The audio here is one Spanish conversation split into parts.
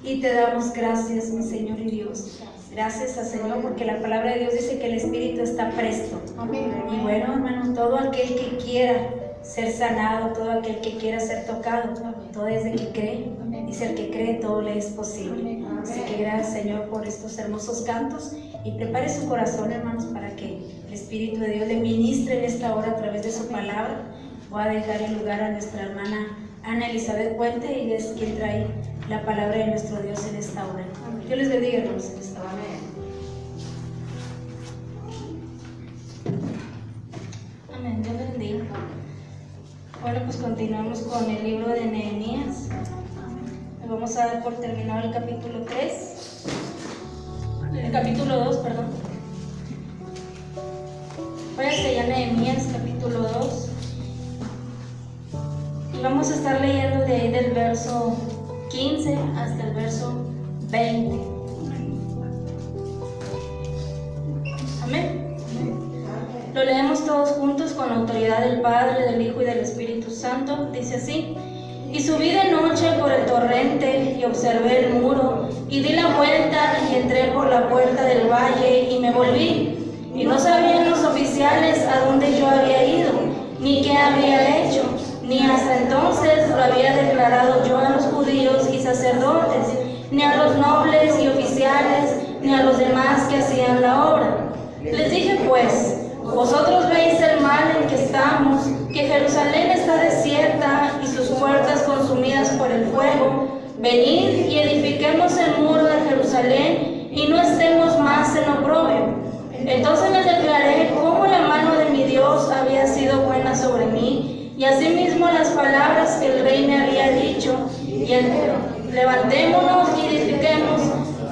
y te damos gracias, mi Señor y Dios. Gracias al Señor, porque la palabra de Dios dice que el Espíritu está presto. Y bueno, hermano, todo aquel que quiera ser sanado, todo aquel que quiera ser tocado, todo desde que cree, dice el que cree todo le es posible. Así que gracias, Señor, por estos hermosos cantos, y prepare su corazón, hermanos, para que el Espíritu de Dios le ministre en esta hora a través de su palabra. Voy a dejar el lugar a nuestra hermana Ana Elizabeth Puente, y es quien trae la palabra de nuestro Dios en esta hora. Dios les bendiga, hermanos, en esta hora. Amén, Dios les bendiga. Bueno, pues continuamos con el libro de Nehemías. Vamos a dar por terminado el capítulo 3. El capítulo 2, perdón. Váyanse ya a Nehemías, capítulo 2. Y vamos a estar leyendo de ahí del verso 15 hasta el verso 20. Amén. Lo leemos todos juntos con la autoridad del Padre, del Hijo y del Espíritu Santo. Dice así: y subí de noche por el torrente y observé el muro, y di la vuelta y entré por la puerta del valle y me volví. Y no sabían los oficiales a dónde yo había ido, ni qué había hecho, ni hasta entonces lo había declarado yo a los judíos y sacerdotes, ni a los nobles y oficiales, ni a los demás que hacían la obra. Les dije pues: vosotros veis el mal en que estamos, que Jerusalén está desierta y sus puertas consumidas por el fuego. Venid y edifiquemos el muro de Jerusalén y no estemos más en oprobio. Entonces les declaré cómo la mano de mi Dios había sido buena sobre mí, y asimismo las palabras que el rey me había dicho, y levantémonos y edifiquemos,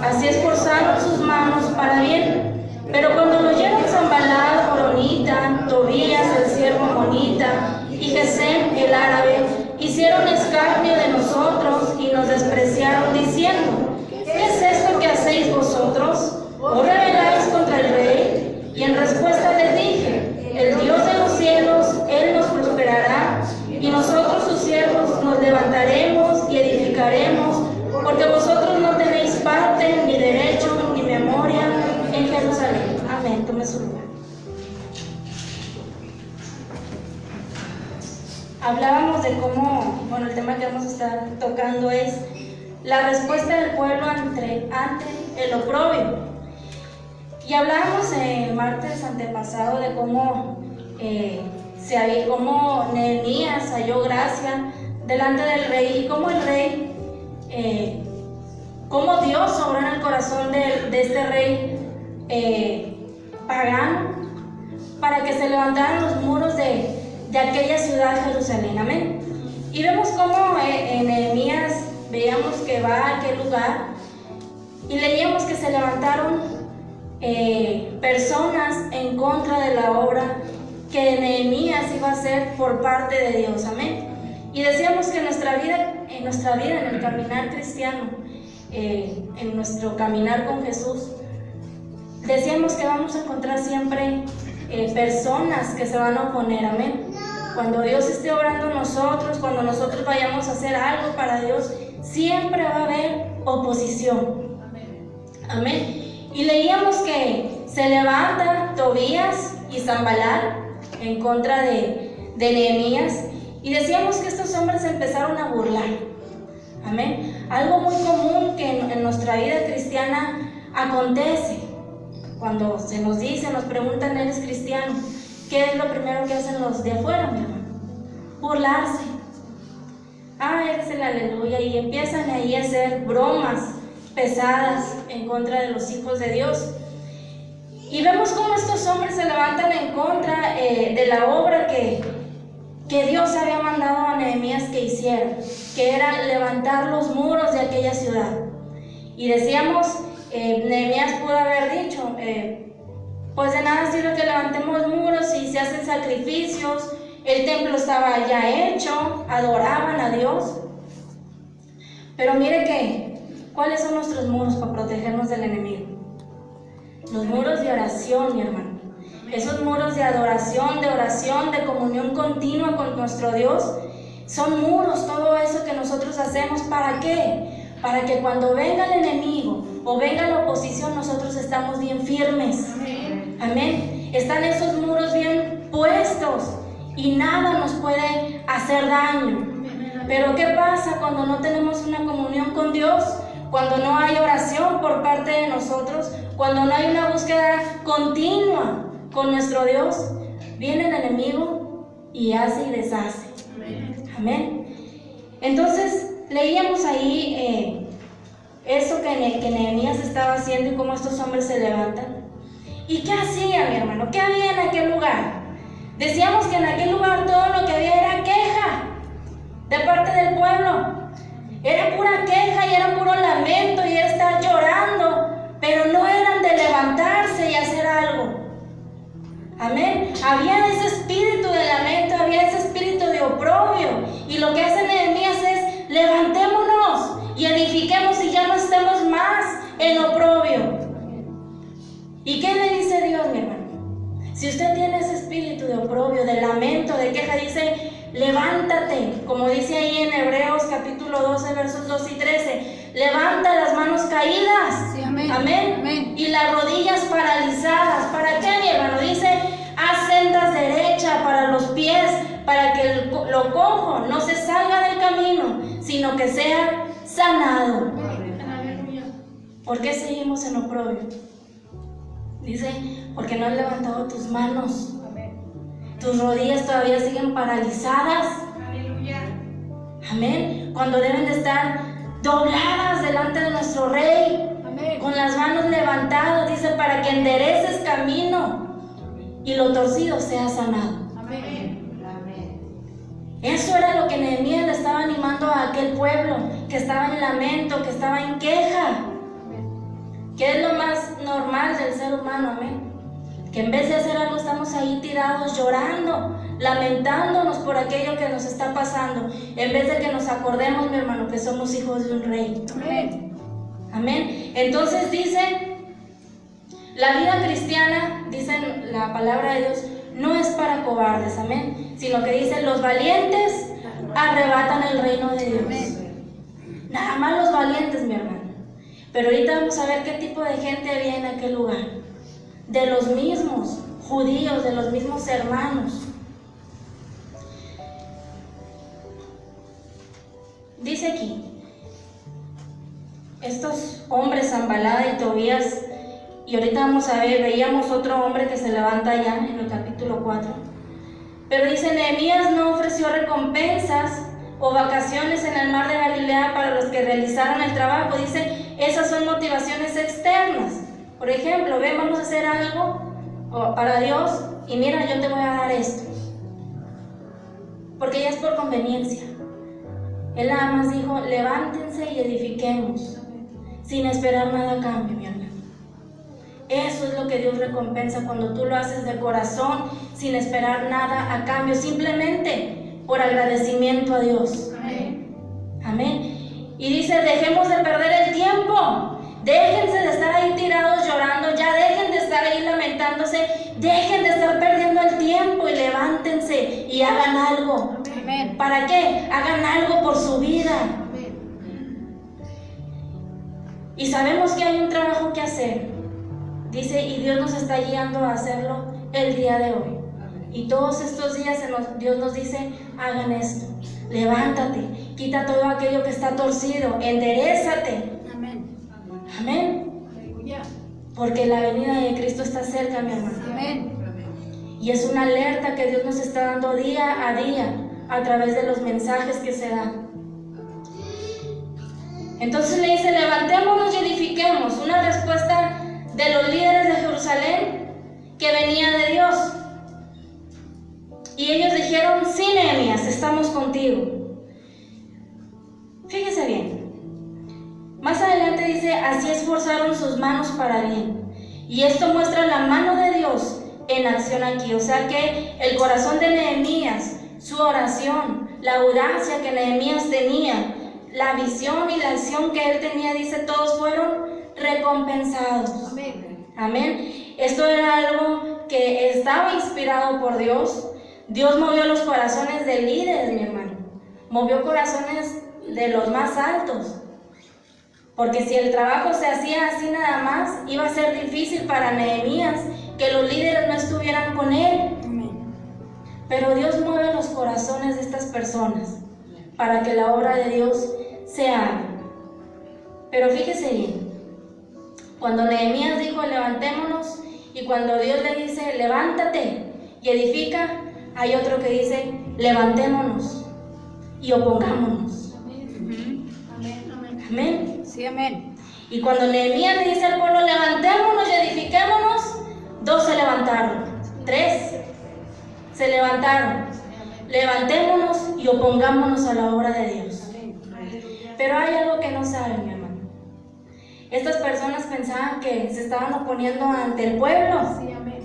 así esforzaron sus manos para bien. Pero cuando lo oyeron Sanballat horonita, Tobías el siervo amonita y Gesem el árabe, hicieron escarnio de nosotros y nos despreciaron diciendo: ¿qué es esto que hacéis vosotros? ¿O rebeláis contra el rey? Y en respuesta les dije: el Dios de los cielos, Él nos prosperará, y nosotros sus siervos nos levantaremos y edificaremos, porque vosotros no tenéis parte, ni derecho, ni memoria en Jerusalén. Amén. Tome su lugar. Hablábamos de cómo, bueno, el tema que vamos a estar tocando es la respuesta del pueblo ante el oprobio. Y hablábamos el martes antepasado de cómo cómo Nehemías halló gracia delante del rey, y cómo el rey, cómo Dios obró en el corazón de este rey pagano para que se levantaran los muros de aquella ciudad, Jerusalén. Amén. Y vemos cómo en Nehemías veíamos que va a aquel lugar, y leíamos que se levantaron personas en contra de la obra que Nehemías iba a hacer por parte de Dios. Amén. Y decíamos que en nuestra vida, en el caminar cristiano, en nuestro caminar con Jesús, decíamos que vamos a encontrar siempre personas que se van a oponer. Amén. Cuando Dios esté obrando en nosotros, cuando nosotros vayamos a hacer algo para Dios, siempre va a haber oposición. Amén. Y leíamos que se levanta Tobías y Sanballat en contra de Nehemías, y decíamos que estos hombres empezaron a burlar. Amén. Algo muy común que en nuestra vida cristiana acontece. Cuando se nos dice, nos preguntan: ¿eres cristiano? ¿Qué es lo primero que hacen los de afuera, mi hermano? Burlarse. Eres el aleluya. Y empiezan ahí a hacer bromas pesadas en contra de los hijos de Dios. Y vemos cómo estos hombres se levantan en contra de la obra que Dios había mandado a Nehemías que hiciera, que era levantar los muros de aquella ciudad. Y decíamos, Nehemías pudo haber dicho: pues de nada sirve que levantemos muros si se hacen sacrificios. El templo estaba ya hecho, adoraban a Dios. Pero mire ¿cuáles son nuestros muros para protegernos del enemigo? Los muros de oración, mi hermano. Esos muros de adoración, de oración, de comunión continua con nuestro Dios, son muros. Todo eso que nosotros hacemos, ¿para qué? para que cuando venga el enemigo o venga la oposición, nosotros estamos bien firmes. Amén. Están esos muros bien puestos y nada nos puede hacer daño. Pero ¿qué pasa cuando no tenemos una comunión con Dios? Cuando no hay oración por parte de nosotros, cuando no hay una búsqueda continua con nuestro Dios, viene el enemigo y hace y deshace. Amén. Entonces leíamos ahí eso que Nehemías estaba haciendo y cómo estos hombres se levantan. ¿Y qué hacían, mi hermano? ¿Qué había en aquel lugar? Decíamos que en aquel lugar todo lo que había era queja de parte del pueblo. Era pura queja y era puro lamento y era estar llorando, pero no eran de levantarse y hacer algo. Amén. Había ese espíritu de lamento, había ese espíritu de oprobio. Y lo que hace Nehemías es: levantémonos y edifiquemos y ya no estemos más en oprobio. ¿Y qué le dice Dios, mi hermano? Si usted tiene ese espíritu de oprobio, de lamento, de queja, dice: levántate, como dice ahí en Hebreos capítulo 12, versos 2 y 13. Levanta las manos caídas. Sí, amén. Amén. Amén. Y las rodillas paralizadas. ¿Para qué, mi hermano? Dice: haz sendas derechas para los pies, para que lo cojo no se salga del camino, sino que sea sanado. Aleluya. ¿Por qué seguimos en oprobio? Dice: porque no has levantado tus manos. Tus rodillas todavía siguen paralizadas. Aleluya. Amén. Cuando deben de estar dobladas delante de nuestro Rey. Amén. Con las manos levantadas, dice, para que endereces camino y lo torcido sea sanado. Amén. Eso era lo que Nehemías le estaba animando a aquel pueblo que estaba en lamento, que estaba en queja. Que es lo más normal del ser humano, amén. Que en vez de hacer algo estamos ahí tirados llorando, lamentándonos por aquello que nos está pasando, en vez de que nos acordemos, mi hermano, que somos hijos de un rey. Amén. Amén. Entonces dice, la vida cristiana, dice la palabra de Dios, no es para cobardes, amén, sino que dice: los valientes arrebatan el reino de Dios. Amén. Nada más los valientes, mi hermano. Pero ahorita vamos a ver qué tipo de gente había en aquel lugar. De los mismos judíos, de los mismos hermanos. Dice aquí, estos hombres, Sanballat y Tobías, y ahorita vamos a ver, veíamos otro hombre que se levanta allá en el capítulo 4. Pero dice: Nehemías no ofreció recompensas o vacaciones en el mar de Galilea para los que realizaron el trabajo. Dice, esas son motivaciones externas. Por ejemplo, ven, vamos a hacer algo para Dios y mira, yo te voy a dar esto. Porque ya es por conveniencia. Él nada más dijo: levántense y edifiquemos, sin esperar nada a cambio, mi hermano. Eso es lo que Dios recompensa cuando tú lo haces de corazón, sin esperar nada a cambio, simplemente por agradecimiento a Dios. Amén. Amén. Y dice: dejemos de perder el tiempo. Déjense de estar ahí tirados llorando, ya dejen de estar ahí lamentándose, dejen de estar perdiendo el tiempo y levántense y hagan algo. Amén. ¿Para qué? Hagan algo por su vida. Y sabemos que hay un trabajo que hacer. Dice, y Dios nos está guiando a hacerlo el día de hoy. Y todos estos días Dios nos dice: hagan esto, levántate, quita todo aquello que está torcido, enderézate. Amén. Amén. Aleluya. Porque la venida de Cristo está cerca, mi hermano. Amén. Y es una alerta que Dios nos está dando día a día a través de los mensajes que se dan. Entonces le dice: levantémonos y edifiquemos. Una respuesta de los líderes de Jerusalén que venía de Dios. Y ellos dijeron: sí, Nehemías, estamos contigo. Fíjese bien. Más adelante dice: así esforzaron sus manos para bien. Y esto muestra la mano de Dios en acción aquí. O sea que el corazón de Nehemías, su oración, la audacia que Nehemías tenía, la visión y la acción que él tenía, dice, todos fueron recompensados. Amén. Amén. Esto era algo que estaba inspirado por Dios. Dios movió los corazones de líderes, mi hermano. Movió corazones de los más altos. Porque si el trabajo se hacía así nada más, iba a ser difícil para Nehemías que los líderes no estuvieran con él. Pero Dios mueve los corazones de estas personas para que la obra de Dios se haga. Pero fíjese bien, cuando Nehemías dijo levantémonos, y cuando Dios le dice levántate y edifica, hay otro que dice levantémonos y opongámonos. Amén. Sí, amén. Y cuando Nehemías le dice al pueblo levantémonos y edifiquémonos, 2 se levantaron, 3 se levantaron. Levantémonos y opongámonos a la obra de Dios. Pero hay algo que no saben, mi hermano. Estas personas pensaban que se estaban oponiendo ante el pueblo. Sí, amén.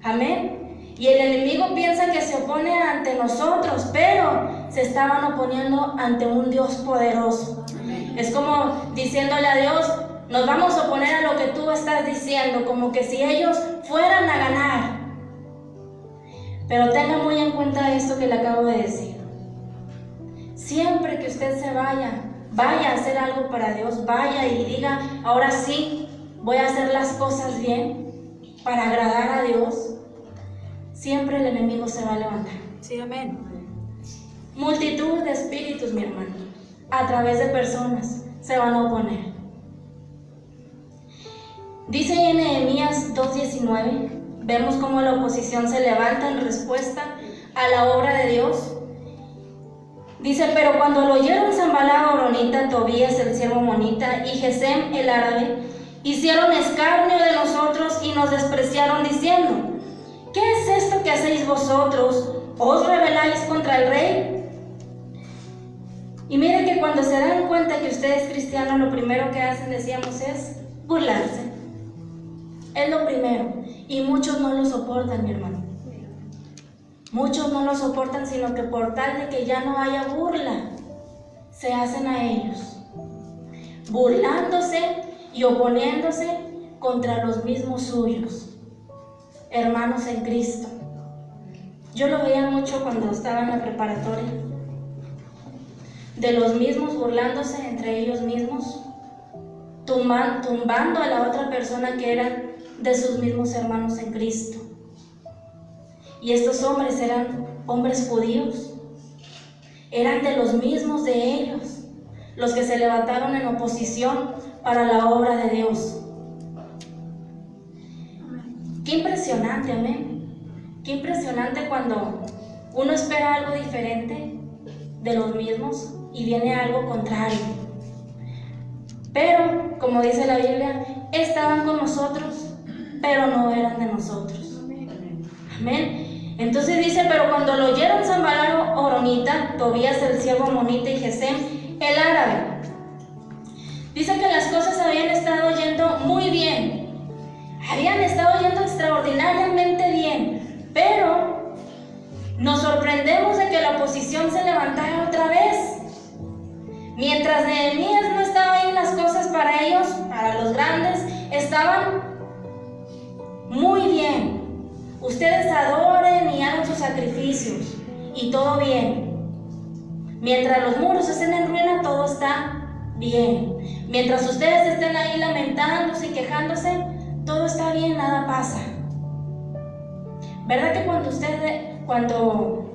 Amén. Y el enemigo piensa que se opone ante nosotros, pero se estaban oponiendo ante un Dios poderoso. Amén. Es como diciéndole a Dios, nos vamos a oponer a lo que tú estás diciendo, como que si ellos fueran a ganar. Pero tenga muy en cuenta esto que le acabo de decir. Siempre que usted se vaya a hacer algo para Dios, vaya y diga, ahora sí, voy a hacer las cosas bien para agradar a Dios, siempre el enemigo se va a levantar. Sí, amén. Multitud de espíritus, mi hermano, a través de personas se van a oponer. Dice en Nehemías 2:19, vemos cómo la oposición se levanta en respuesta a la obra de Dios. Dice, pero cuando lo oyeron Sanballat horonita, Tobías el siervo monita y Gesem el árabe, hicieron escarnio de nosotros y nos despreciaron diciendo, ¿qué es esto que hacéis vosotros? ¿Os rebeláis contra el rey? Y miren que cuando se dan cuenta que usted es cristiano, lo primero que hacen, decíamos, es burlarse. Es lo primero. Y muchos no lo soportan, mi hermano. Muchos no lo soportan, sino que por tal de que ya no haya burla, se hacen a ellos, burlándose y oponiéndose contra los mismos suyos, hermanos en Cristo. Yo lo veía mucho cuando estaba en la preparatoria, de los mismos burlándose entre ellos mismos, tumbando a la otra persona que era de sus mismos hermanos en Cristo. Y estos hombres eran hombres judíos, eran de los mismos de ellos, los que se levantaron en oposición para la obra de Dios. Qué impresionante, amén. Qué impresionante cuando uno espera algo diferente de los mismos y viene algo contrario. Pero, como dice la Biblia, estaban con nosotros, pero no eran de nosotros. Amén. Entonces dice, pero cuando lo oyeron Sanballat horonita, Tobías el siervo monita y Gesem el árabe, dice que las cosas habían estado yendo muy bien, habían estado yendo extraordinariamente bien, pero nos sorprendemos de que la oposición se levantara otra vez. Mientras Nehemías no estaba ahí, las cosas para ellos, para los grandes, estaban muy bien. Ustedes adoren y hagan sus sacrificios y todo bien. Mientras los muros estén en ruina, todo está bien. Mientras ustedes estén ahí lamentándose y quejándose, todo está bien, nada pasa. ¿Verdad que cuando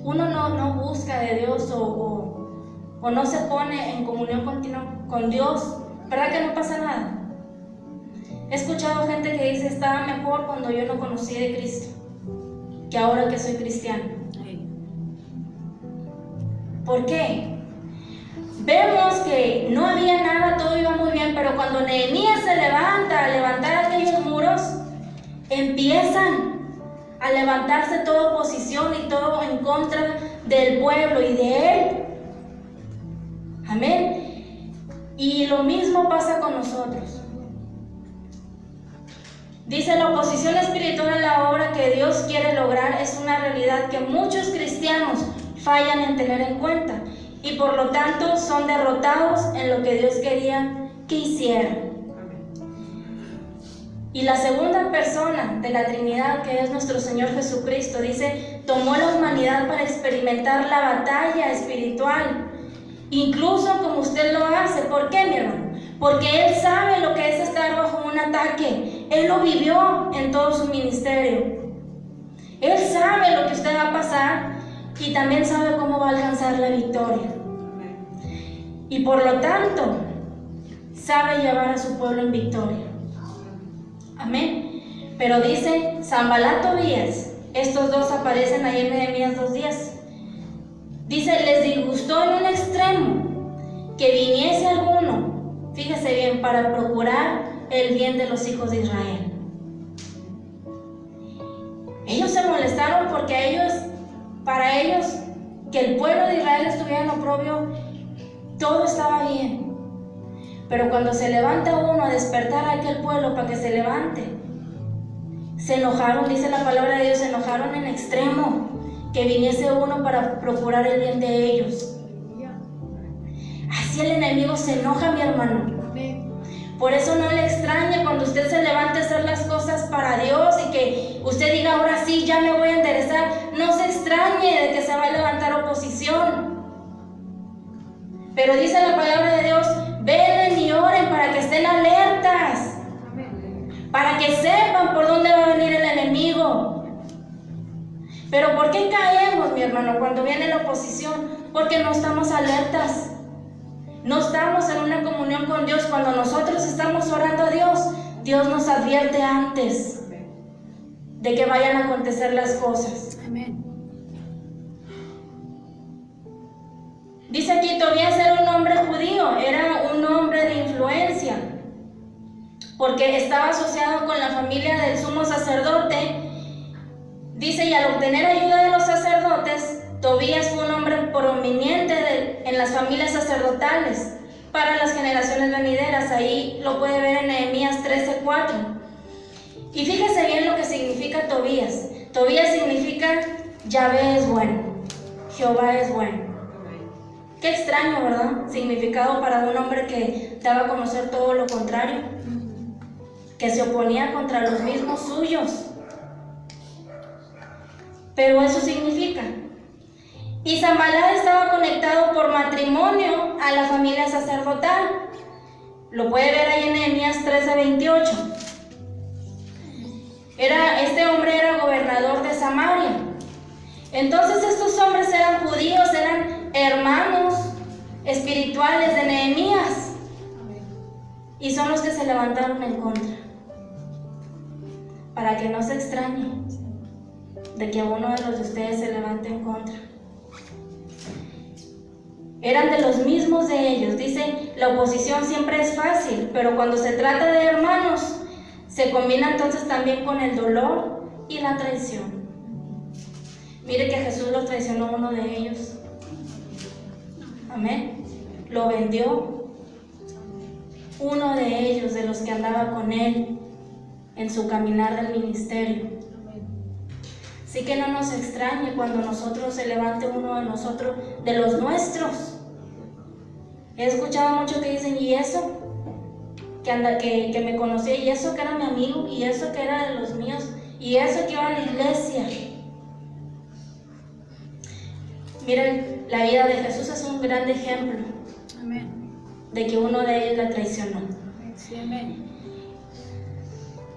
uno no busca de Dios o no se pone en comunión continua con Dios, ¿verdad que no pasa nada? He escuchado gente que dice, estaba mejor cuando yo no conocí de Cristo que ahora que soy cristiano. ¿Por qué? Vemos que no había nada, todo iba muy bien, pero cuando Nehemías se levanta a levantar aquellos muros, empiezan a levantarse toda oposición y todo en contra del pueblo y de él. Amén. Y lo mismo pasa con nosotros. Dice, la oposición espiritual a la obra que Dios quiere lograr es una realidad que muchos cristianos fallan en tener en cuenta y por lo tanto son derrotados en lo que Dios quería que hicieran. Y la segunda persona de la Trinidad, que es nuestro Señor Jesucristo, dice, tomó la humanidad para experimentar la batalla espiritual incluso como usted lo hace. ¿Por qué, mi hermano? Porque Él sabe lo que es estar bajo un ataque. Él lo vivió en todo su ministerio. Él sabe lo que usted va a pasar y también sabe cómo va a alcanzar la victoria. Y por lo tanto, sabe llevar a su pueblo en victoria. Amén. Pero dice Sanballat, Tobías, estos dos aparecen ahí en Nehemías 2:10. Dice, les disgustó en un extremo que viniese alguno, fíjese bien, para procurar el bien de los hijos de Israel. Ellos se molestaron porque para ellos, que el pueblo de Israel estuviera en oprobio, todo estaba bien. Pero cuando se levanta uno a despertar a aquel pueblo para que se levante, se enojaron, dice la palabra de Dios, se enojaron en extremo, que viniese uno para procurar el bien de ellos. Así el enemigo se enoja, mi hermano. Por eso no le extrañe cuando usted se levante a hacer las cosas para Dios y que usted diga, ahora sí, ya me voy a enderezar. No se extrañe de que se va a levantar oposición. Pero dice la palabra de Dios, velen y oren para que estén alertas, para que sepan por dónde va a venir el enemigo. Pero ¿por qué caemos, mi hermano, cuando viene la oposición? Porque no estamos alertas. No estamos en una comunión con Dios. Cuando nosotros estamos orando a Dios, Dios nos advierte antes de que vayan a acontecer las cosas. Amén. Dice aquí, Tobías era un hombre judío, era un hombre de influencia, porque estaba asociado con la familia del sumo sacerdote. Dice, y al obtener ayuda de los sacerdotes, Tobías fue un hombre prominente en las familias sacerdotales para las generaciones venideras. Ahí lo puede ver en Nehemías 13:4. Y fíjese bien lo que significa Tobías. Tobías significa Yahvé es bueno, Jehová es bueno. Qué extraño, ¿verdad? Significado para un hombre que daba a conocer todo lo contrario, que se oponía contra los mismos suyos. Pero eso significa. Y Sanballat estaba conectado por matrimonio a la familia sacerdotal. Lo puede ver ahí en Nehemías 13:28. Este hombre era gobernador de Samaria. Entonces estos hombres eran judíos, eran hermanos espirituales de Nehemías. Y son los que se levantaron en contra. Para que no se extrañe de que uno de los de ustedes se levante en contra. Eran de los mismos de ellos. Dice, la oposición siempre es fácil, pero cuando se trata de hermanos, se combina entonces también con el dolor y la traición. Mire que Jesús lo traicionó uno de ellos. Amén. Lo vendió uno de ellos, de los que andaba con él en su caminar del ministerio. Así que no nos extrañe cuando nosotros se levante uno de nosotros, de los nuestros. He escuchado mucho que dicen, ¿y eso? Que me conocía, y eso que era mi amigo, y eso que era de los míos, y eso que iba a la iglesia. Miren, la vida de Jesús es un gran ejemplo. Amén. De que uno de ellos la traicionó. Sí, amén.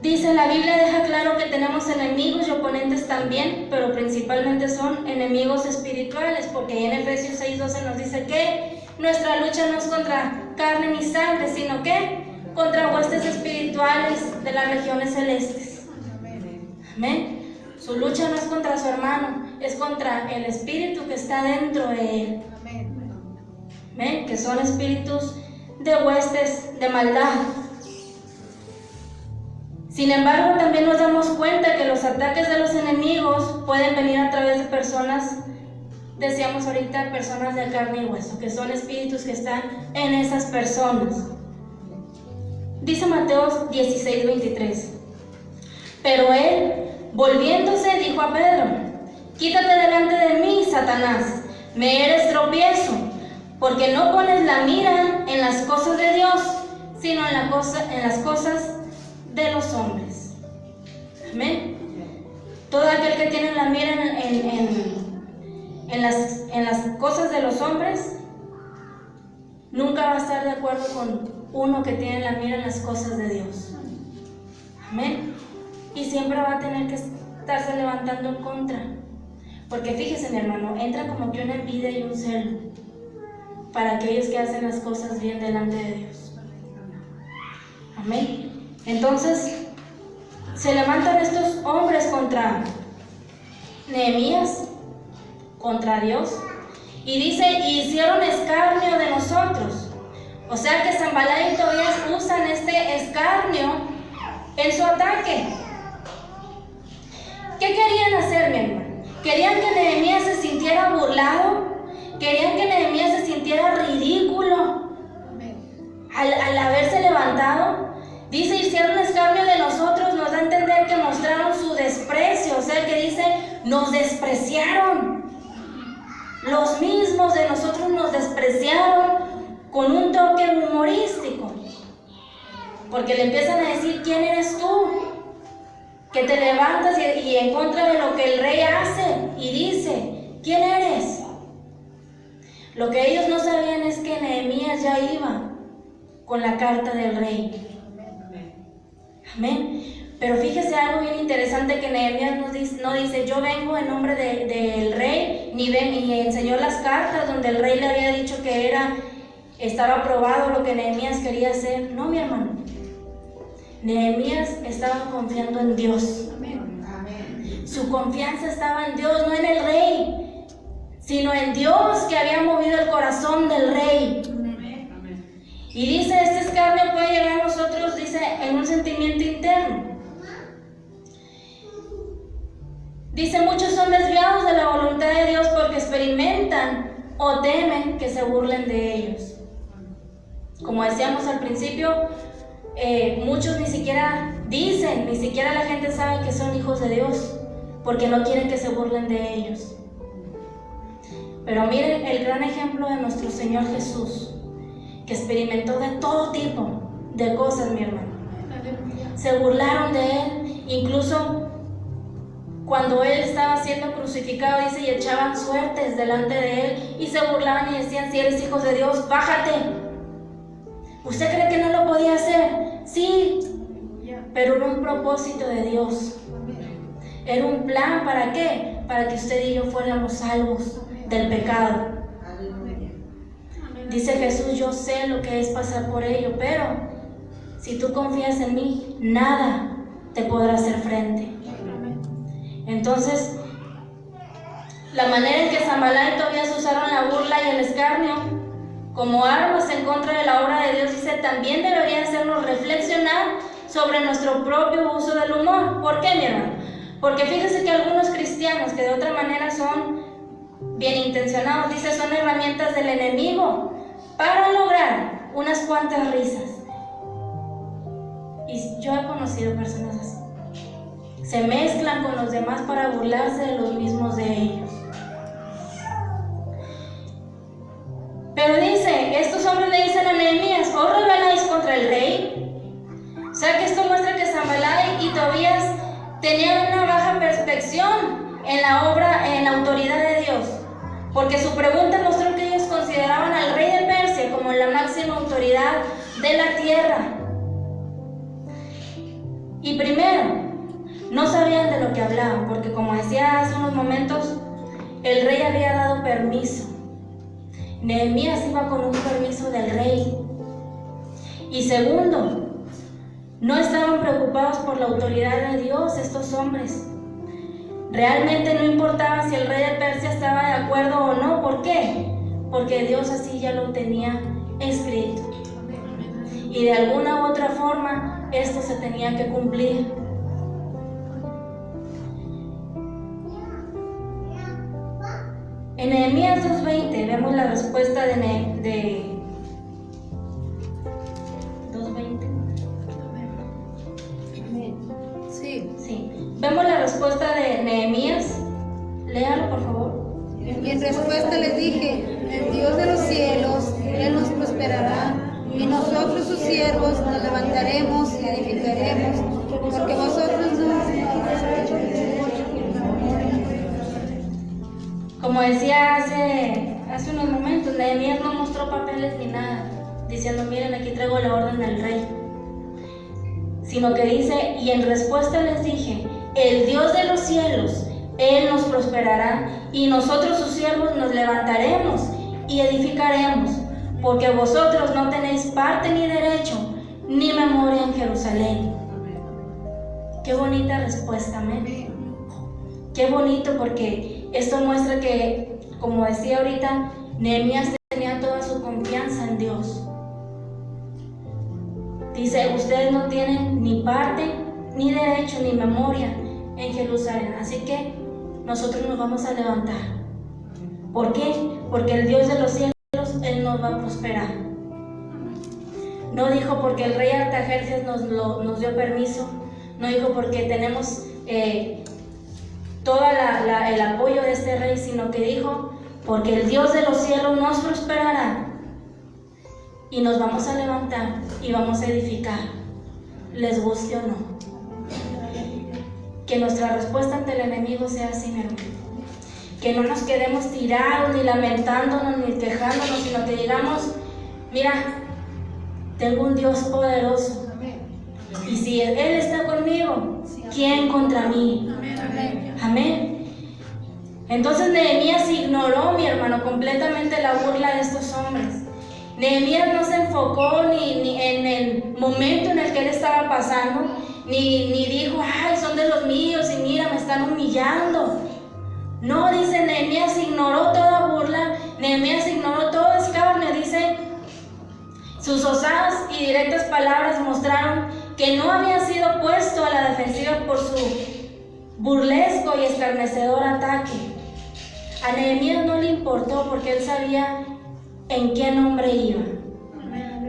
Dice, la Biblia deja claro que tenemos enemigos y oponentes también, pero principalmente son enemigos espirituales, porque en Efesios 6:12 nos dice que nuestra lucha no es contra carne ni sangre, sino que contra huestes espirituales de las regiones celestes. Amén. Su lucha no es contra su hermano, es contra el espíritu que está dentro de él. Amén. Que son espíritus de huestes de maldad. Sin embargo, también nos damos cuenta que los ataques de los enemigos pueden venir a través de personas, decíamos ahorita, personas de carne y hueso, que son espíritus que están en esas personas. Dice Mateo 16:23. Pero él, volviéndose, dijo a Pedro, quítate delante de mí, Satanás, me eres tropiezo, porque no pones la mira en las cosas de Dios, sino en las cosas de los hombres. Amén. Todo aquel que tiene la mira en las cosas de los hombres, nunca va a estar de acuerdo con uno que tiene la mira en las cosas de Dios. Amén. Y siempre va a tener que estarse levantando en contra. Porque fíjese, mi hermano, entra como que una envidia y un celo para aquellos que hacen las cosas bien delante de Dios. Amén. Entonces, se levantan estos hombres contra Nehemías, contra Dios, y dice, hicieron escarnio de nosotros. O sea que Sanballat y Tobías usan este escarnio en su ataque. ¿Qué querían hacer, mi hermano? Querían que Nehemías se sintiera burlado, querían que Nehemías se sintiera ridículo al haberse levantado. Dice, hicieron escarnio de nosotros, nos da a entender que mostraron su desprecio, o sea que dice, nos despreciaron. Los mismos de nosotros nos despreciaron con un toque humorístico, porque le empiezan a decir, ¿quién eres tú? Que te levantas y en contra de lo que el rey hace, y dice, ¿quién eres? Lo que ellos no sabían es que Nehemías ya iba con la carta del rey. Amén. Pero fíjese algo bien interesante, que Nehemías no dice, yo vengo en nombre del rey, ni enseñó las cartas donde el rey le había dicho que estaba aprobado lo que Nehemías quería hacer. No, mi hermano. Nehemías estaba confiando en Dios. Su confianza estaba en Dios, no en el rey, sino en Dios que había movido el corazón del rey. Y dice, este escarnio puede llegar a nosotros, dice, en un sentimiento interno. Dice, muchos son desviados de la voluntad de Dios porque experimentan o temen que se burlen de ellos. Como decíamos al principio, muchos ni siquiera dicen, ni siquiera la gente sabe que son hijos de Dios, porque no quieren que se burlen de ellos. Pero miren el gran ejemplo de nuestro Señor Jesús, que experimentó de todo tipo de cosas, mi hermano. Se burlaron de Él, incluso cuando Él estaba siendo crucificado, dice, y echaban suertes delante de Él, y se burlaban y decían, si eres hijo de Dios, bájate. ¿Usted cree que no lo podía hacer? Sí, pero era un propósito de Dios. Era un plan, ¿para qué? Para que usted y yo fuéramos salvos del pecado. Dice Jesús, yo sé lo que es pasar por ello, pero si tú confías en mí, nada te podrá hacer frente. Entonces, la manera en que Sanballat y Tobías usaron la burla y el escarnio como armas en contra de la obra de Dios, dice, también debería hacernos reflexionar sobre nuestro propio uso del humor. ¿Por qué, mi hermano? Porque fíjese que algunos cristianos que de otra manera son bien intencionados, dice, son herramientas del enemigo para lograr unas cuantas risas. Y yo he conocido personas así. Se mezclan con los demás para burlarse de los mismos de ellos. Pero dice, estos hombres le dicen a Nehemías, ¿os rebeláis contra el rey? O sea que esto muestra que Sanballat y Tobías tenían una baja perspección en la obra, en la autoridad de Dios. Porque su pregunta mostró que ellos consideraban al rey de Persia como la máxima autoridad de la tierra. Y primero, no sabían de lo que hablaban, porque como decía hace unos momentos, el rey había dado permiso. Nehemías iba con un permiso del rey. Y segundo, no estaban preocupados por la autoridad de Dios estos hombres. Realmente no importaba si el rey de Persia estaba de acuerdo o no. ¿Por qué? Porque Dios así ya lo tenía escrito. Y de alguna u otra forma, esto se tenía que cumplir. En Nehemías 2:20 vemos la respuesta de 2:20. Sí. Vemos la respuesta de Nehemías. Léalo, por favor. Y en respuesta les dije, el Dios de los cielos, Él nos prosperará, y nosotros sus siervos nos levantaremos y edificaremos, porque vosotros no... Como decía hace unos momentos, Nehemías no mostró mostró papeles ni nada, diciendo, miren, aquí traigo la orden del rey. Sino que dice, y en respuesta les dije, el Dios de los cielos, Él nos prosperará, y nosotros sus siervos nos levantaremos y edificaremos, porque vosotros no tenéis parte ni derecho, ni memoria en Jerusalén. Qué bonita respuesta, amén. Qué bonito, porque esto muestra que, como decía ahorita, Nehemías tenía toda su confianza en Dios. Dice, ustedes no tienen ni parte, ni derecho, ni memoria en Jerusalén. Así que nosotros nos vamos a levantar. ¿Por qué? Porque el Dios de los cielos, Él nos va a prosperar. No dijo porque el rey Artajerjes nos dio permiso. No dijo porque tenemos todo el apoyo de este rey, sino que dijo porque el Dios de los cielos nos prosperará. Y nos vamos a levantar y vamos a edificar, les guste o no. Que nuestra respuesta ante el enemigo sea así, mi hermano. Que no nos quedemos tirados, ni lamentándonos, ni quejándonos, sino que digamos, mira, tengo un Dios poderoso. Y si Él está conmigo, ¿quién contra mí? Amén. Entonces Nehemías ignoró, mi hermano, completamente la burla de estos hombres. Nehemías no se enfocó ni en el momento en el que él estaba pasando, ni dijo, ay, son de los míos y mira, me están humillando. No, dice, Nehemías ignoró toda burla, Nehemías ignoró todo escarnio, dice, sus osadas y directas palabras mostraron que no había sido puesto a la defensiva por su burlesco y escarnecedor ataque. A Nehemías no le importó porque él sabía en qué nombre iba.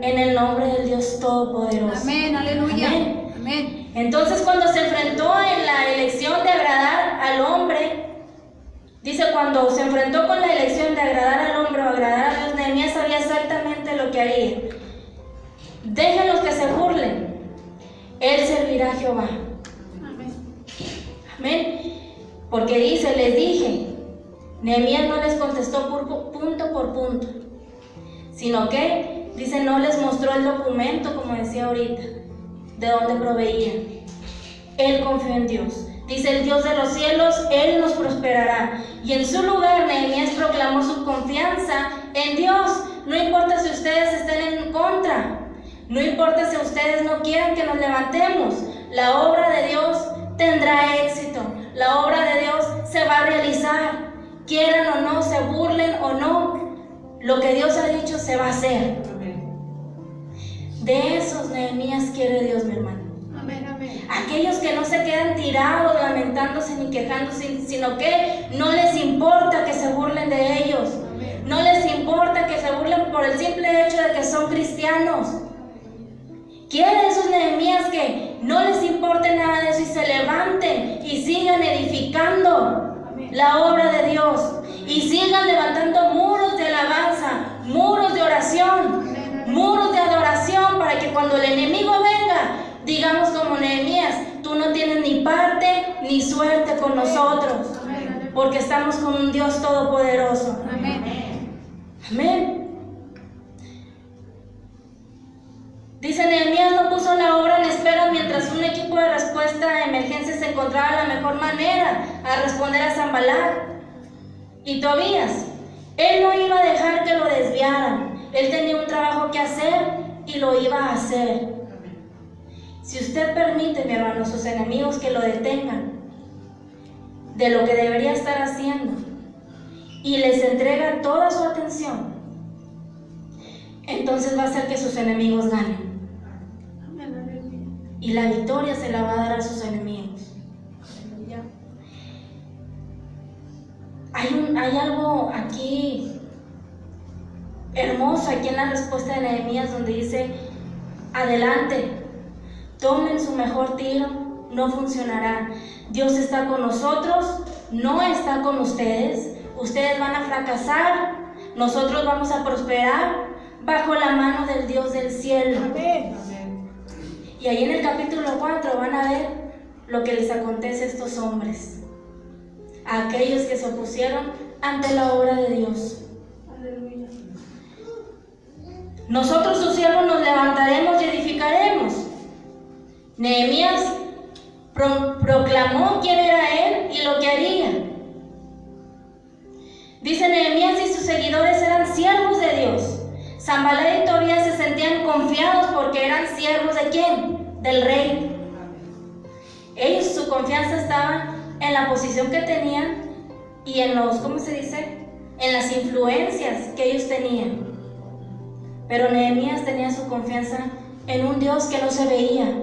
En el nombre del Dios Todopoderoso. Amén, aleluya. Amén. Amén. Entonces, cuando se enfrentó en la elección de agradar al hombre, dice, cuando se enfrentó con la elección de agradar al hombre o agradar a Dios, Nehemías sabía exactamente lo que haría. Déjenlos que se burlen, él servirá a Jehová. Amén. Porque dice, les dije, Nehemías no les contestó punto por punto, sino que, dice, no les mostró el documento, como decía ahorita, de dónde proveían. Él confió en Dios. Dice, el Dios de los cielos, Él nos prosperará. Y en su lugar, Nehemías proclamó su confianza en Dios. No importa si ustedes estén en contra, no importa si ustedes no quieran que nos levantemos, la obra de Dios tendrá éxito. La obra de Dios se va a realizar. Quieran o no, se burlen o no, lo que Dios ha dicho se va a hacer. De esos Nehemías quiere Dios, mi hermano. Amén, amén. Aquellos que no se quedan tirados, lamentándose ni quejándose, sino que no les importa que se burlen de ellos. No les importa que se burlen por el simple hecho de que son cristianos. Quiere esos Nehemías que no les importe nada de eso y se levanten y sigan edificando la obra de Dios y sigan levantando muros de alabanza, muros de oración, muros de adoración, para que cuando el enemigo venga, digamos como Nehemías, tú no tienes ni parte ni suerte con nosotros, porque estamos con un Dios todopoderoso. Amén. Amén. Dice, Nehemías no puso la obra en espera mientras un equipo de respuesta a emergencias encontraba la mejor manera a responder a Sanbalat y Tobías. Él no iba a dejar que lo desviaran. Él tenía un trabajo que hacer y lo iba a hacer. Si usted permite, mi hermano, a sus enemigos que lo detengan de lo que debería estar haciendo y les entrega toda su atención, entonces va a hacer que sus enemigos ganen. Y la victoria se la va a dar a sus enemigos. Hay algo aquí hermoso, aquí en la respuesta de Nehemías, donde dice, adelante, tomen su mejor tiro, no funcionará. Dios está con nosotros, no está con ustedes. Ustedes van a fracasar, nosotros vamos a prosperar bajo la mano del Dios del cielo. Amén. Y ahí en el capítulo 4 van a ver lo que les acontece a estos hombres, a aquellos que se opusieron ante la obra de Dios. Aleluya. Nosotros sus siervos nos levantaremos y edificaremos. Nehemías proclamó quién era él y lo que haría. Dice Nehemías y sus seguidores eran siervos de Dios. Sanballat y Tobías se sentían confiados porque eran siervos ¿de quién? Del rey. Ellos, su confianza estaba en la posición que tenían y en los, ¿cómo se dice? En las influencias que ellos tenían. Pero Nehemías tenía su confianza en un Dios que no se veía.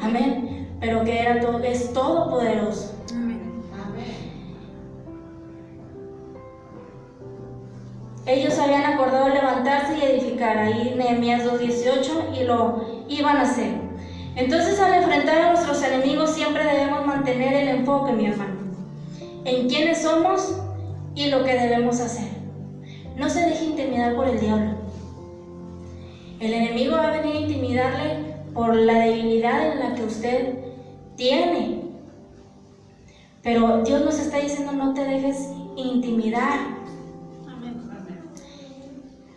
Amén. Pero que era todo, es todopoderoso. Ellos habían acordado levantarse y edificar, ahí Nehemías 2:18, y lo iban a hacer. Entonces, al enfrentar a nuestros enemigos siempre debemos mantener el enfoque, mi hermano, en quiénes somos y lo que debemos hacer. No se deje intimidar por el diablo. El enemigo va a venir a intimidarle por la debilidad en la que usted tiene. Pero Dios nos está diciendo: no te dejes intimidar.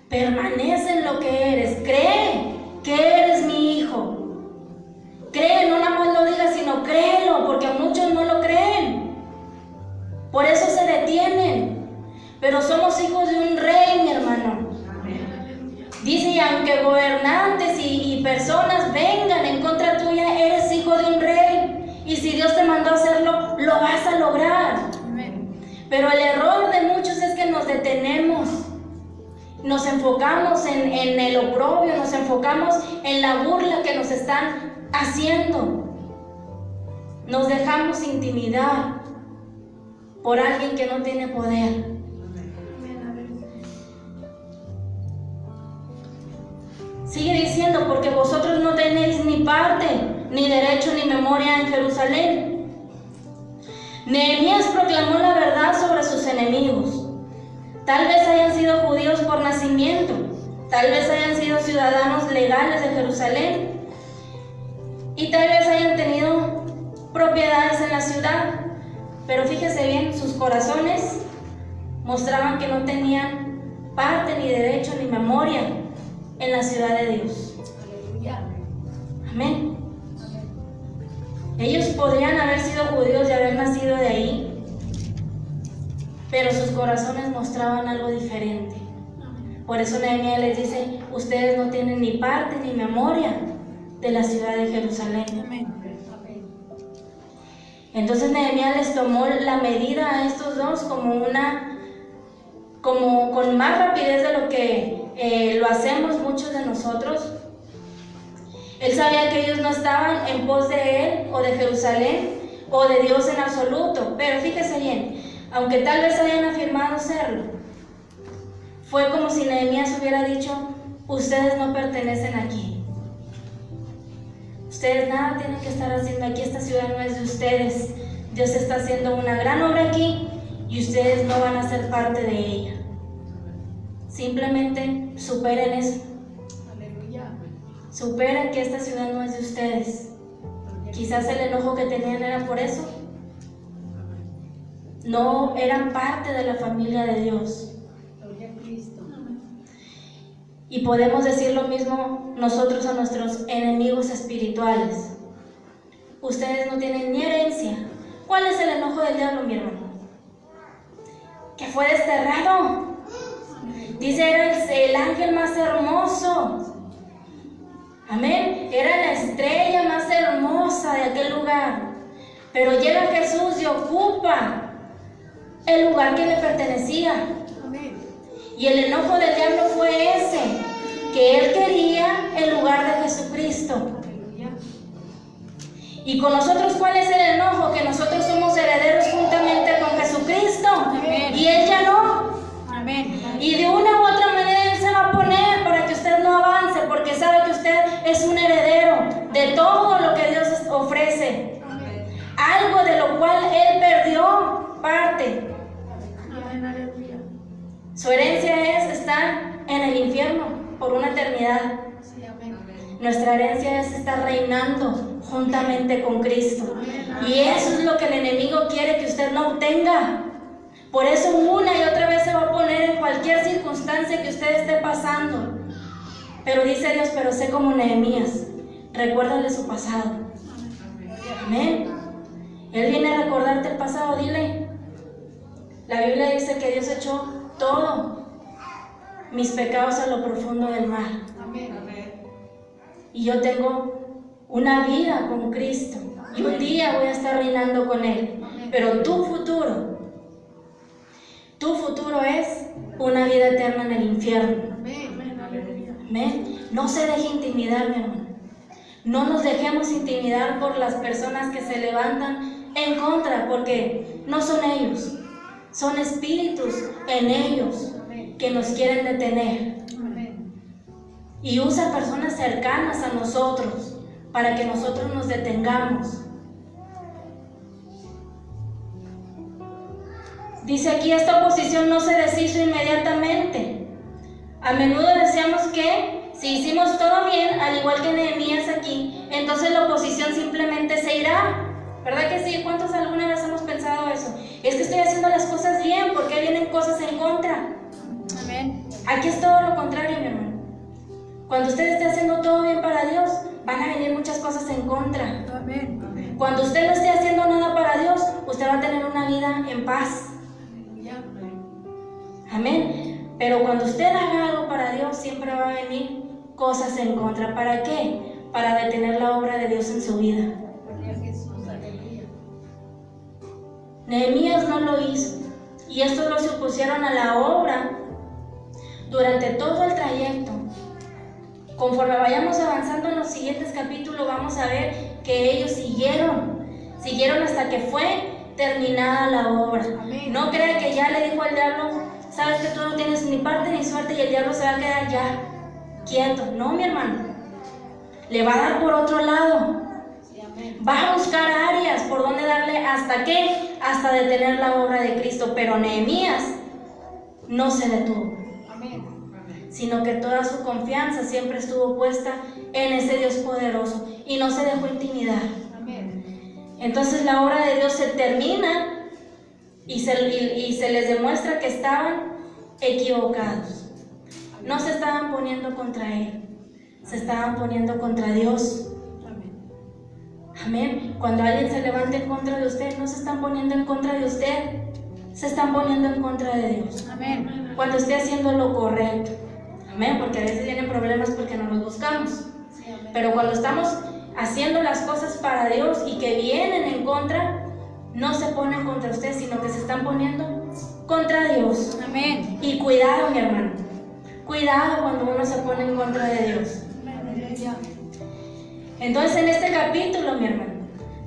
Permanece en lo que eres. Cree que eres mi hijo. Cree, no nada más lo digas, sino créelo, porque muchos no lo creen. Por eso se detienen. Pero somos hijos de un rey, mi hermano. Dice: y aunque gobernantes y personas vengan en contra tuya, eres hijo de un rey. Y si Dios te mandó a hacerlo, lo vas a lograr. Pero el error de muchos es que nos detenemos. Nos enfocamos en el oprobio, nos enfocamos en la burla que nos están haciendo. Nos dejamos intimidar por alguien que no tiene poder. Sigue diciendo: porque vosotros no tenéis ni parte, ni derecho, ni memoria en Jerusalén. Nehemías proclamó la verdad sobre sus enemigos. Tal vez hayan sido judíos por nacimiento, tal vez hayan sido ciudadanos legales de Jerusalén y tal vez hayan tenido propiedades en la ciudad, pero fíjese bien, sus corazones mostraban que no tenían parte, ni derecho, ni memoria en la ciudad de Dios. Amén. Ellos podrían haber sido judíos y haber nacido de ahí, pero sus corazones mostraban algo diferente. Por eso Nehemías les dice: ustedes no tienen ni parte ni memoria de la ciudad de Jerusalén. Entonces Nehemías les tomó la medida a estos dos como con más rapidez de lo que lo hacemos muchos de nosotros. Él sabía que ellos no estaban en pos de él o de Jerusalén o de Dios en absoluto, pero fíjese bien, aunque tal vez hayan afirmado serlo, fue como si Nehemías hubiera dicho: ustedes no pertenecen aquí. Ustedes nada tienen que estar haciendo aquí, esta ciudad no es de ustedes. Dios está haciendo una gran obra aquí y ustedes no van a ser parte de ella. Simplemente superen eso. Superen que esta ciudad no es de ustedes. Quizás el enojo que tenían era por eso. No eran parte de la familia de Dios. Y podemos decir lo mismo nosotros a nuestros enemigos espirituales. Ustedes no tienen ni herencia. ¿Cuál es el enojo del diablo, mi hermano? Que fue desterrado. Dice: era el ángel más hermoso. Amén. Era la estrella más hermosa de aquel lugar. Pero llega Jesús y ocupa el lugar que le pertenecía. Y el enojo del diablo fue ese, que él quería el lugar de Jesucristo. Y con nosotros, ¿cuál es el enojo? Que nosotros somos herederos juntamente con Jesucristo. Amén. Y él ya no. Amén. Y de una u otra manera él se va a poner para que usted no avance, porque sabe que usted es un heredero de todo lo que Dios ofrece. Amén. Algo de lo cual él perdió parte. Su herencia es estar en el infierno por una eternidad. Nuestra herencia es estar reinando juntamente con Cristo. Y eso es lo que el enemigo quiere que usted no obtenga. Por eso una y otra vez se va a poner en cualquier circunstancia que usted esté pasando. Pero dice Dios, pero sé como Nehemías, recuérdale su pasado. Amén. Él viene a recordarte el pasado, dile. La Biblia dice que Dios echó todo mis pecados a lo profundo del mar. Y yo tengo una vida con Cristo. Y un día voy a estar reinando con Él. Pero tu futuro es una vida eterna en el infierno. Amén. No se deje intimidar, mi hermano. No nos dejemos intimidar por las personas que se levantan en contra, porque no son ellos. Son espíritus en ellos que nos quieren detener. Y usa personas cercanas a nosotros para que nosotros nos detengamos. Dice aquí, esta oposición no se deshizo inmediatamente. A menudo deseamos que si hicimos todo bien, al igual que Nehemías aquí, entonces la oposición simplemente se irá. ¿Verdad que sí? ¿Cuántos alguna vez hemos pensado eso? Es que estoy haciendo las cosas bien, ¿por qué vienen cosas en contra? Amén. Aquí es todo lo contrario, mi hermano. Cuando usted esté haciendo todo bien para Dios, van a venir muchas cosas en contra. Amén. Cuando usted no esté haciendo nada para Dios, usted va a tener una vida en paz. Amén. Pero cuando usted haga algo para Dios, siempre va a venir cosas en contra. ¿Para qué? Para detener la obra de Dios en su vida. Nehemías no lo hizo, y estos no se opusieron a la obra durante todo el trayecto. Conforme vayamos avanzando en los siguientes capítulos, vamos a ver que ellos siguieron hasta que fue terminada la obra. Amén. No crea que ya le dijo al diablo, sabes que tú no tienes ni parte ni suerte y el diablo se va a quedar ya quieto. No, mi hermano, le va a dar por otro lado. Va a buscar áreas por donde darle, ¿hasta qué? Hasta detener la obra de Cristo. Pero Nehemías no se detuvo, sino que toda su confianza siempre estuvo puesta en ese Dios poderoso y no se dejó intimidar. Entonces la obra de Dios se termina y se les demuestra que estaban equivocados. No se estaban poniendo contra Él, se estaban poniendo contra Dios. Amén. Cuando alguien se levante en contra de usted, no se están poniendo en contra de usted, se están poniendo en contra de Dios. Amén. Cuando esté haciendo lo correcto. Amén. Porque a veces vienen problemas porque no los buscamos. Pero cuando estamos haciendo las cosas para Dios y que vienen en contra, no se ponen contra usted, sino que se están poniendo contra Dios. Amén. Y cuidado, mi hermano. Cuidado cuando uno se pone en contra de Dios. Entonces en este capítulo, mi hermano,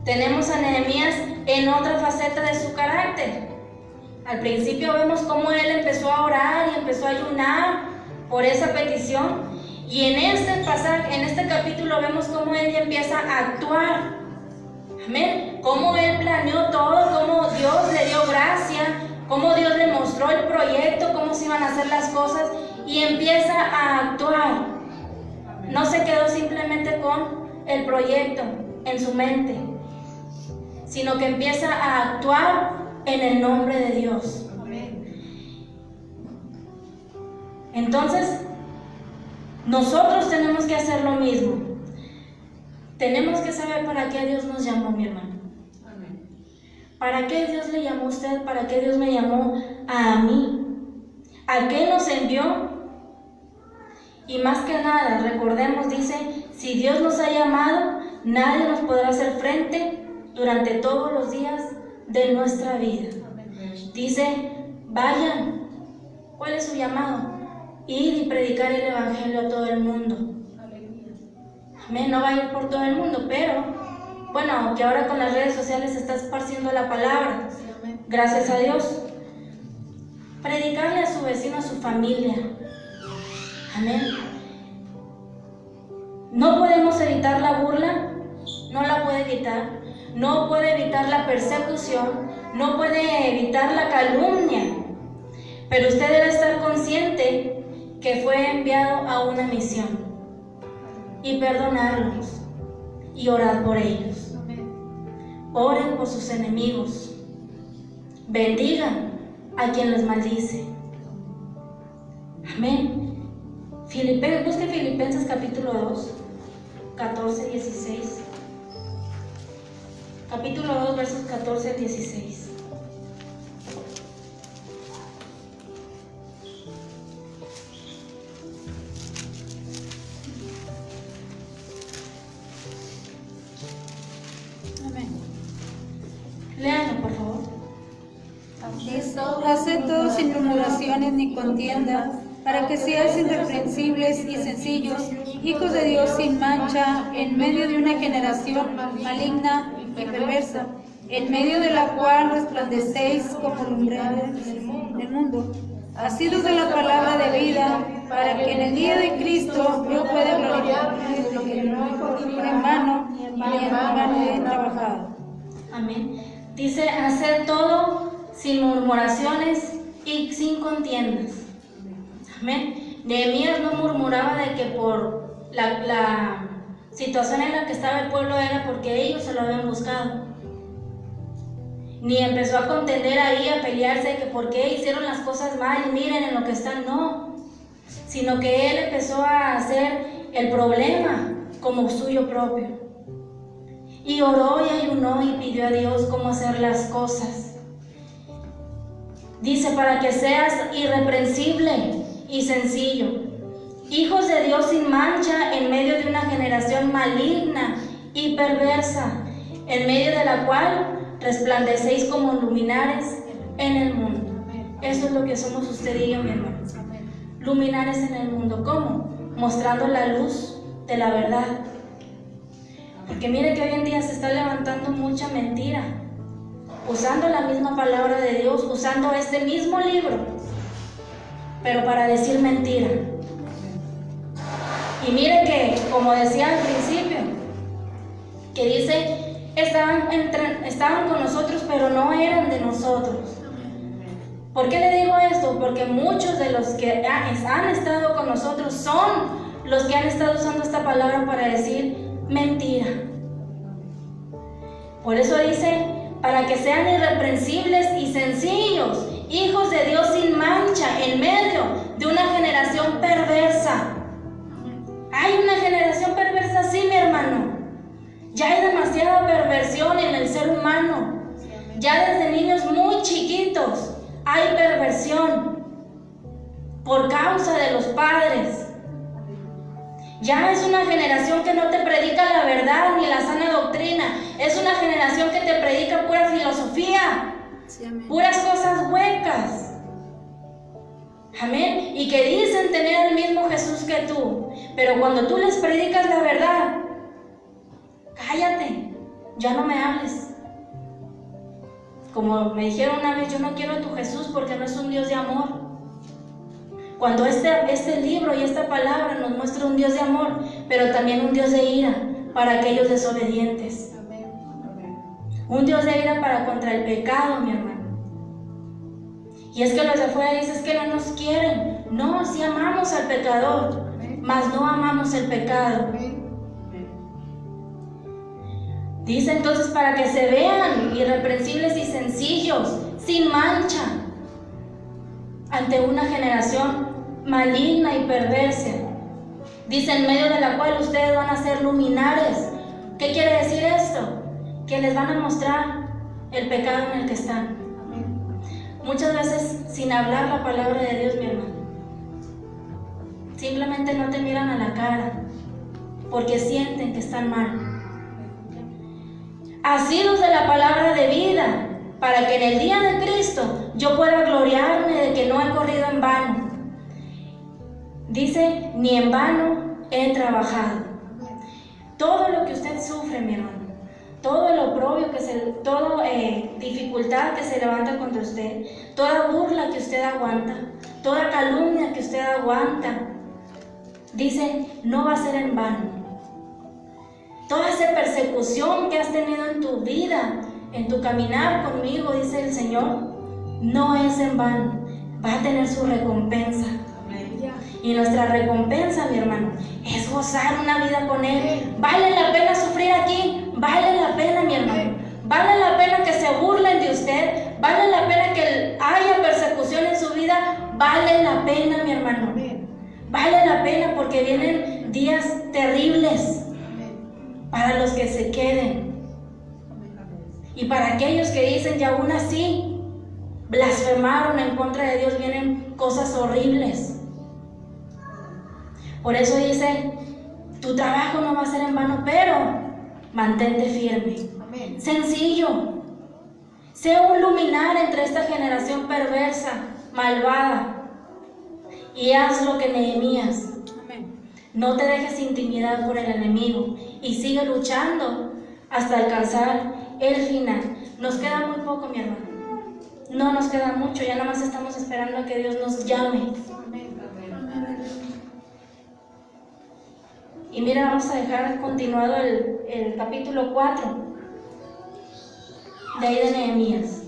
tenemos a Nehemías en otra faceta de su carácter. Al principio vemos cómo él empezó a orar y empezó a ayunar por esa petición. Y en este pasaje, en este capítulo vemos cómo él ya empieza a actuar. Amén. Cómo él planeó todo, cómo Dios le dio gracia, cómo Dios le mostró el proyecto, cómo se iban a hacer las cosas y empieza a actuar. No se quedó simplemente con el proyecto en su mente, sino que empieza a actuar en el nombre de Dios. Entonces, nosotros tenemos que hacer lo mismo. Tenemos que saber para qué Dios nos llamó, mi hermano. ¿Para qué Dios le llamó a usted? ¿Para qué Dios me llamó a mí? ¿A qué nos envió? Y más que nada, recordemos, dice, si Dios nos ha llamado, nadie nos podrá hacer frente durante todos los días de nuestra vida. Dice, vayan. ¿Cuál es su llamado? Ir y predicar el evangelio a todo el mundo. Amén. No va a ir por todo el mundo, pero bueno, que ahora con las redes sociales se está esparciendo la palabra. Gracias a Dios. Predicarle a su vecino, a su familia. Amén. No podemos evitar la burla, no la puede evitar. No puede evitar la persecución, no puede evitar la calumnia. Pero usted debe estar consciente que fue enviado a una misión y perdonarlos y orar por ellos. Oren por sus enemigos, bendigan a quien les maldice. Amén. Busque Filipenses capítulo 2, 14, 16. Capítulo 2, versos 14 al 16. Amén. Léanlo, por favor. Haced todo sin murmuraciones ni contienda, para que seáis irreprensibles y sencillos, hijos de Dios sin mancha, en medio de una generación maligna y perversa, en medio de la cual resplandecéis como lumbreras del mundo, asidos de la palabra de vida, para que en el día de Cristo yo pueda gloriarme de que no he corrido en vano, ni en vano he trabajado. Amén. Dice, hacer todo sin murmuraciones y sin contiendas. Amén. Nehemías no murmuraba de que por la situación en la que estaba el pueblo era porque ellos se lo habían buscado. Ni empezó a contender ahí, a pelearse de que por qué hicieron las cosas mal y miren en lo que están, no. Sino que él empezó a hacer el problema como suyo propio. Y oró y ayunó y pidió a Dios cómo hacer las cosas. Dice, para que seas irreprensible y sencillo, hijos de Dios sin mancha en medio de una generación maligna y perversa, en medio de la cual resplandecéis como luminares en el mundo. Eso es lo que somos usted y yo, mi hermano. Luminares en el mundo. ¿Cómo? Mostrando la luz de la verdad. Porque mire que hoy en día se está levantando mucha mentira, usando la misma palabra de Dios, usando este mismo libro, pero para decir mentira. Y mire que, como decía al principio, que dice, estaban con nosotros, pero no eran de nosotros. ¿Por qué le digo esto? Porque muchos de los que han estado con nosotros son los que han estado usando esta palabra para decir mentira. Por eso dice, para que sean irreprensibles y sencillos, hijos de Dios sin mancha, en medio de una generación perversa. Hay una generación perversa, sí, mi hermano. Ya hay demasiada perversión en el ser humano. Ya desde niños muy chiquitos hay perversión por causa de los padres. Ya es una generación que no te predica la verdad ni la sana doctrina. Es una generación que te predica pura filosofía, puras cosas huecas. Amén. Y que dicen tener el mismo Jesús que tú. Pero cuando tú les predicas la verdad, cállate, ya no me hables. Como me dijeron una vez, yo no quiero a tu Jesús porque no es un Dios de amor. Cuando este libro y esta palabra nos muestra un Dios de amor, pero también un Dios de ira para aquellos desobedientes. Un Dios de ira para contra el pecado, mi hermano. Y es que los de afuera dicen, es que no nos quieren. No, sí amamos al pecador, mas no amamos el pecado. Dice entonces, para que se vean irreprensibles y sencillos, sin mancha, ante una generación maligna y perversa. Dice, en medio de la cual ustedes van a ser luminares. ¿Qué quiere decir esto? Que les van a mostrar el pecado en el que están. Muchas veces sin hablar la palabra de Dios, mi hermano. Simplemente no te miran a la cara porque sienten que están mal. Asidos de la palabra de vida, para que en el día de Cristo yo pueda gloriarme de que no he corrido en vano. Dice, ni en vano he trabajado. Todo lo que usted sufre, mi hermano, todo el oprobio, toda dificultad que se levanta contra usted, toda burla que usted aguanta, toda calumnia que usted aguanta, dice, no va a ser en vano. Toda esa persecución que has tenido en tu vida, en tu caminar conmigo, dice el Señor, no es en vano, va a tener su recompensa. Y nuestra recompensa, mi hermano, es gozar una vida con Él. Vale la pena sufrir aquí, vale la pena, mi hermano. Vale la pena que se burlen de usted, vale la pena que haya persecución en su vida, vale la pena, mi hermano. Vale la pena porque vienen días terribles para los que se queden. Y para aquellos que dicen, y aún así blasfemaron en contra de Dios, vienen cosas horribles. Por eso dice, tu trabajo no va a ser en vano, pero mantente firme. Amén. Sencillo. Sé un luminar entre esta generación perversa, malvada. Y haz lo que Nehemías. Amén. No te dejes intimidar por el enemigo y sigue luchando hasta alcanzar el final. Nos queda muy poco, mi hermano. No nos queda mucho, ya nada más estamos esperando a que Dios nos llame. Y mira, vamos a dejar continuado el capítulo 4 de ahí de Nehemías.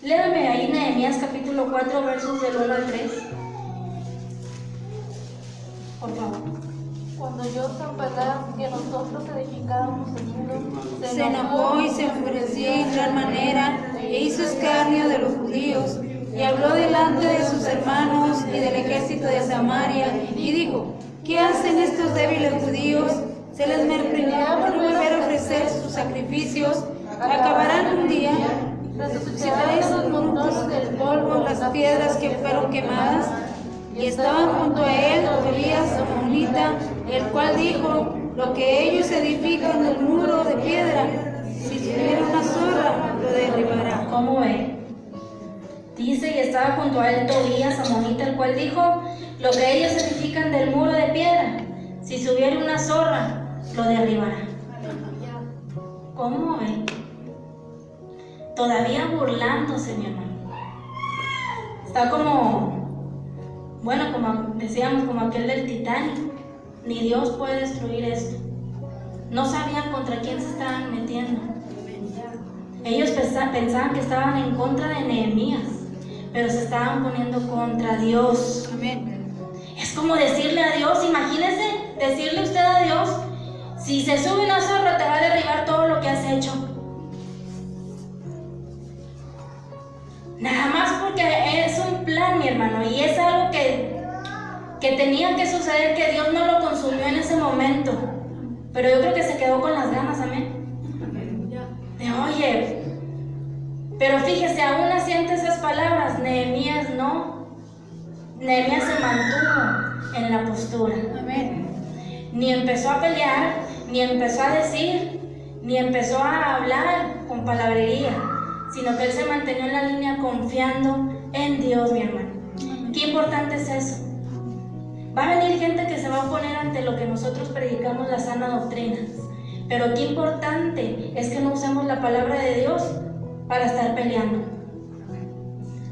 Léame ahí Nehemías capítulo 4 versos del 1 al 3. Por favor. Cuando yo Sanballat, que nosotros edificábamos el muro, Se enojó y se enfureció en gran manera, e hizo escarnio de los judíos, y habló delante de sus hermanos y del ejército de Samaria, y dijo, ¿qué hacen estos débiles judíos? Se les permitirá volver a ofrecer sus sacrificios, acabarán un día, resucitaréis los montones del polvo, las piedras que fueron quemadas. Y estaban junto a él Tobías amonita, el cual dijo, lo que ellos edifican del muro de piedra, si tuviera una zorra, lo derribará. ¿Cómo ve? Dice, y estaba junto a él Tobías amonita, el cual dijo, lo que ellos edifican del muro de piedra, si subiera una zorra, lo derribará. ¿Cómo ve? Todavía burlándose, mi hermano. Está como decíamos, como aquel del Titanic. Ni Dios puede destruir esto. No sabían contra quién se estaban metiendo. Ellos pensaban que estaban en contra de Nehemías, pero se estaban poniendo contra Dios. Amén. Es como decirle a Dios, imagínese, decirle usted a Dios, si se sube una zorra te va a derribar todo lo que has hecho. Nada más porque es un plan, mi hermano, y es algo que tenía que suceder, que Dios no lo consumió en ese momento. Pero yo creo que se quedó con las ganas, amén. De oye, pero fíjese, aún así ante esas palabras, Nehemías no. Nehemías se mantuvo en la postura. Amén. Ni empezó a pelear, ni empezó a decir, ni empezó a hablar con palabrería, sino que él se mantenía en la línea confiando en Dios, mi hermano. Qué importante es eso. Va a venir gente que se va a oponer ante lo que nosotros predicamos, la sana doctrina. Pero qué importante es que no usemos la palabra de Dios para estar peleando.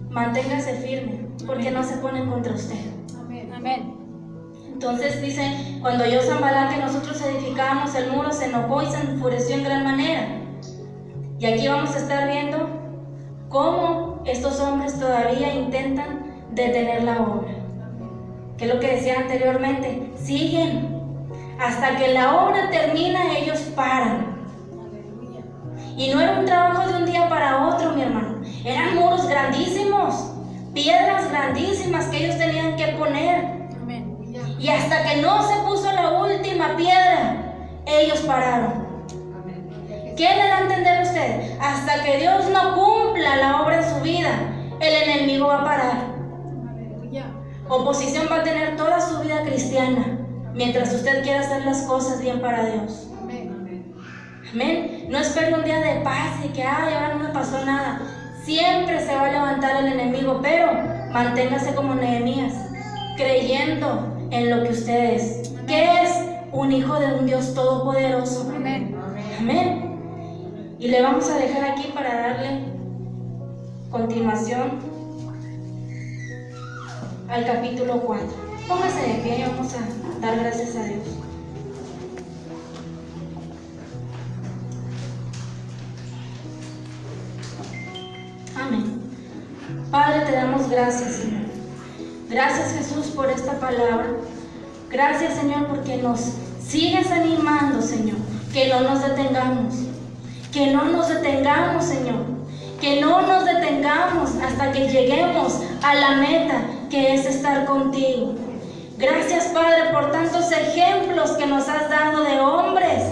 Manténgase firme, porque no se ponen contra usted. Amén. Entonces dice, cuando yo Sanballat, que nosotros edificábamos el muro, se enojó y se enfureció en gran manera. Y aquí vamos a estar viendo cómo estos hombres todavía intentan detener la obra. Que es lo que decía anteriormente, siguen. Hasta que la obra termina, ellos paran. Y no era un trabajo de un día para otro, mi hermano. Eran muros grandísimos, piedras grandísimas que ellos tenían que poner. Amén. Y hasta que no se puso la última piedra, ellos pararon. ¿Qué le da a entender usted? Hasta que Dios no cumpla la obra en su vida, el enemigo va a parar. Oposición va a tener toda su vida cristiana, mientras usted quiera hacer las cosas bien para Dios. Amén. No espere un día de paz y que, ahora no me pasó nada. Siempre se va a levantar el enemigo, pero manténgase como Nehemías, creyendo en lo que usted es, que es un hijo de un Dios todopoderoso. Amén. Amén. Y le vamos a dejar aquí para darle continuación al capítulo 4. Póngase de pie y vamos a dar gracias a Dios. Amén. Padre, te damos gracias, Señor. Gracias, Jesús, por esta palabra. Gracias, Señor, porque nos sigues animando, Señor. Que no nos detengamos. Que no nos detengamos, Señor. Que no nos detengamos hasta que lleguemos a la meta, que es estar contigo. Gracias, Padre, por tantos ejemplos que nos has dado de hombres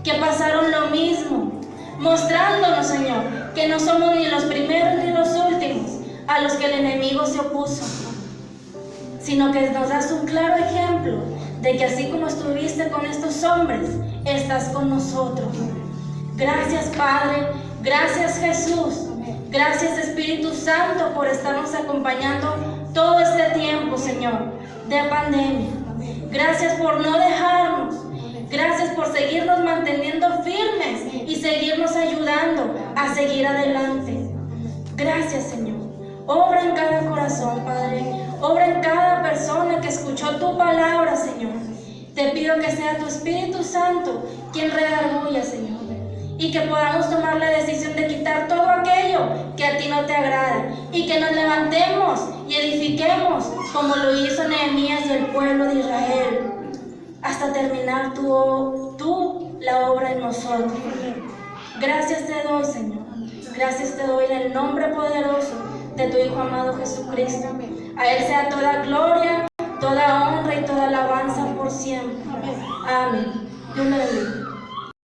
que pasaron lo mismo, mostrándonos, Señor, que no somos ni los primeros ni los últimos a los que el enemigo se opuso, sino que nos das un claro ejemplo de que así como estuviste con estos hombres, estás con nosotros. Gracias, Padre, gracias, Jesús, gracias, Espíritu Santo, por estarnos acompañando todo este tiempo, Señor, de pandemia. Gracias por no dejarnos. Gracias por seguirnos manteniendo firmes y seguirnos ayudando a seguir adelante. Gracias, Señor. Obra en cada corazón, Padre. Obra en cada persona que escuchó tu palabra, Señor. Te pido que sea tu Espíritu Santo quien redarguya, Señor. Y que podamos tomar la decisión de quitar todo aquello que a ti no te agrada. Y que nos levantemos y edifiquemos como lo hizo Nehemías y el pueblo de Israel, hasta terminar tú la obra en nosotros. Gracias te doy, Señor. Gracias te doy en el nombre poderoso de tu Hijo amado Jesucristo. A Él sea toda gloria, toda honra y toda alabanza por siempre. Amén. Dios me bendiga.